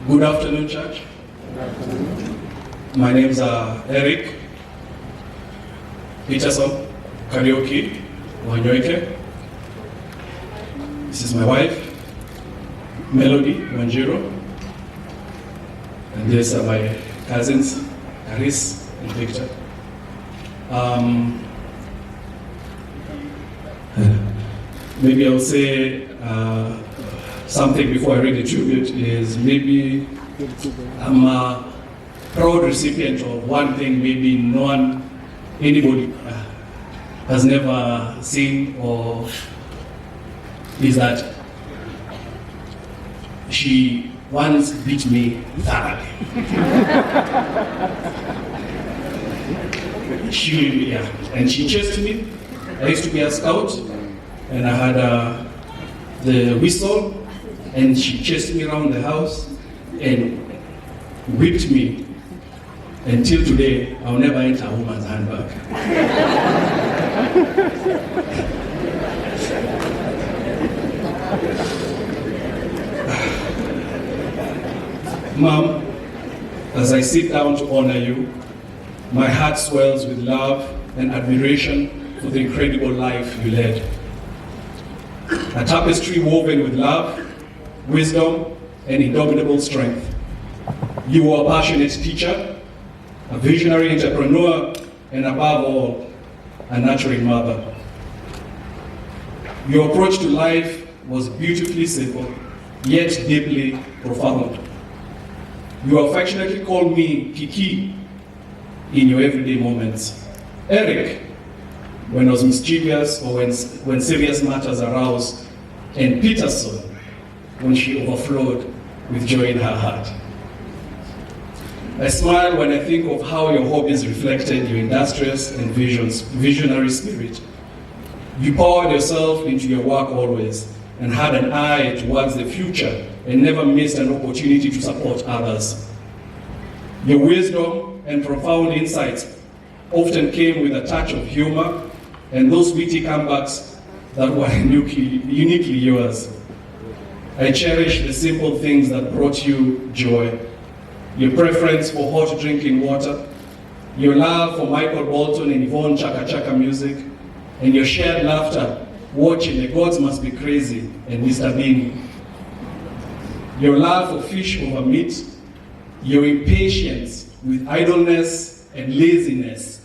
Good afternoon, church. Good afternoon. My name's Eric Peterson Mburu Wanyoike. This is my wife, Melody Wanjiro. And these are my cousins, Aris and Victor. Maybe I'll say something before I read the tribute is maybe I'm a proud recipient of one thing maybe anybody has never seen, or is that she once beat me thoroughly. And she chased me. I used to be a scout, and I had the whistle, and she chased me around the house and whipped me. Until today, I'll never enter a woman's handbag. Mom, as I sit down to honor you, my heart swells with love and admiration for the incredible life you led. A tapestry woven with love, wisdom, and indomitable strength. You were a passionate teacher, a visionary entrepreneur, and above all, a nurturing mother. Your approach to life was beautifully simple, yet deeply profound. You affectionately called me Kiki in your everyday moments. Eric, when I was mischievous or when serious matters aroused, and Peterson, when she overflowed with joy in her heart. I smile when I think of how your hobbies reflected your industrious and visionary spirit. You poured yourself into your work always and had an eye towards the future and never missed an opportunity to support others. Your wisdom and profound insights often came with a touch of humor and those witty comebacks that were uniquely yours. I cherish the simple things that brought you joy. Your preference for hot drinking water, your love for Michael Bolton and Yvonne Chaka Chaka music, and your shared laughter watching The Gods Must Be Crazy and Mr. Bean. Your love for fish over meat, your impatience with idleness and laziness,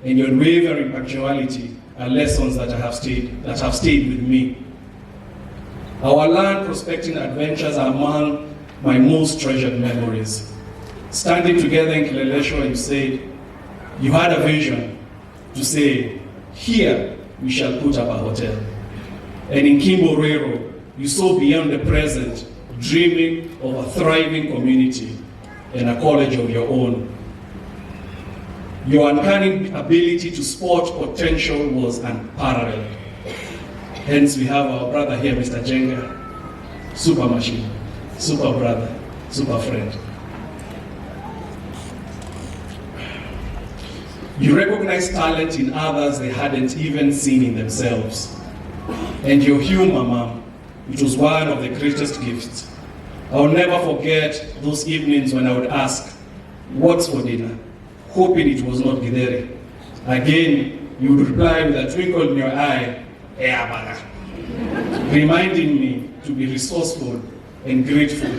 and your unwavering punctuality are lessons that have stayed with me. Our land prospecting adventures are among my most treasured memories. Standing together in Kileleshwa, you said, you had a vision to say, here we shall put up a hotel. And in Kimborero, you saw beyond the present, dreaming of a thriving community and a college of your own. Your uncanny ability to spot potential was unparalleled. Hence, we have our brother here, Mr. Jenga, super machine, super brother, super friend. You recognize talent in others they hadn't even seen in themselves. And your humor, Mom, it was one of the greatest gifts. I'll never forget those evenings when I would ask, what's for dinner? Hoping it was not githeri. Again, you would reply with a twinkle in your eye, baga, reminding me to be resourceful and grateful.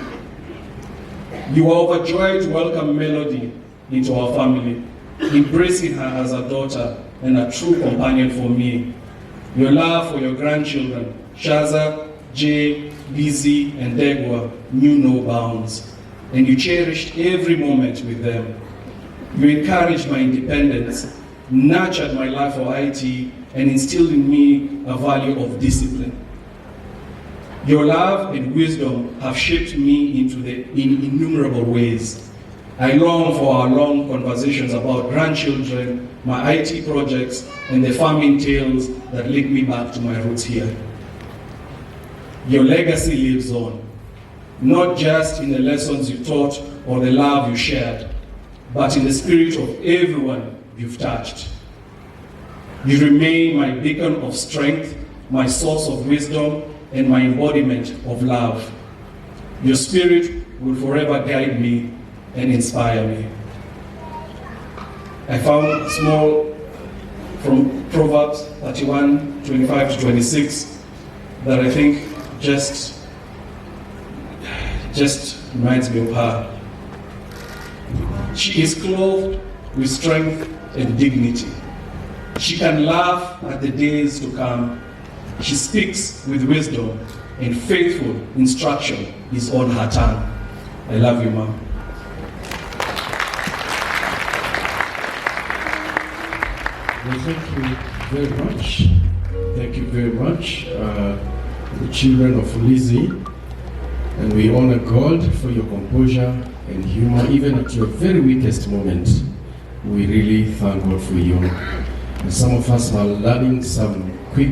You were overjoyed to welcome Melody into our family, embracing her as a daughter and a true companion for me. Your love for your grandchildren, Shaza, Jay, Lizzie, and Degwa, knew no bounds, and you cherished every moment with them. You encouraged my independence, nurtured my love for IT, and instilled in me a value of discipline. Your love and wisdom have shaped me in innumerable ways. I long for our long conversations about grandchildren, my IT projects, and the farming tales that link me back to my roots here. Your legacy lives on, not just in the lessons you taught or the love you shared, but in the spirit of everyone you've touched. You remain my beacon of strength, my source of wisdom, and my embodiment of love. Your spirit will forever guide me and inspire me. I found small from Proverbs 31, 25 to 26 that I think just reminds me of her. She is clothed with strength and dignity. She can laugh at the days to come. She speaks with wisdom, and faithful instruction is on her tongue. I love you, Mom. Well, thank you very much. Thank you very much, the children of Lizzie. And we honor God for your composure and humor, even at your very weakest moment. We really thank God for you. And some of us are learning some quick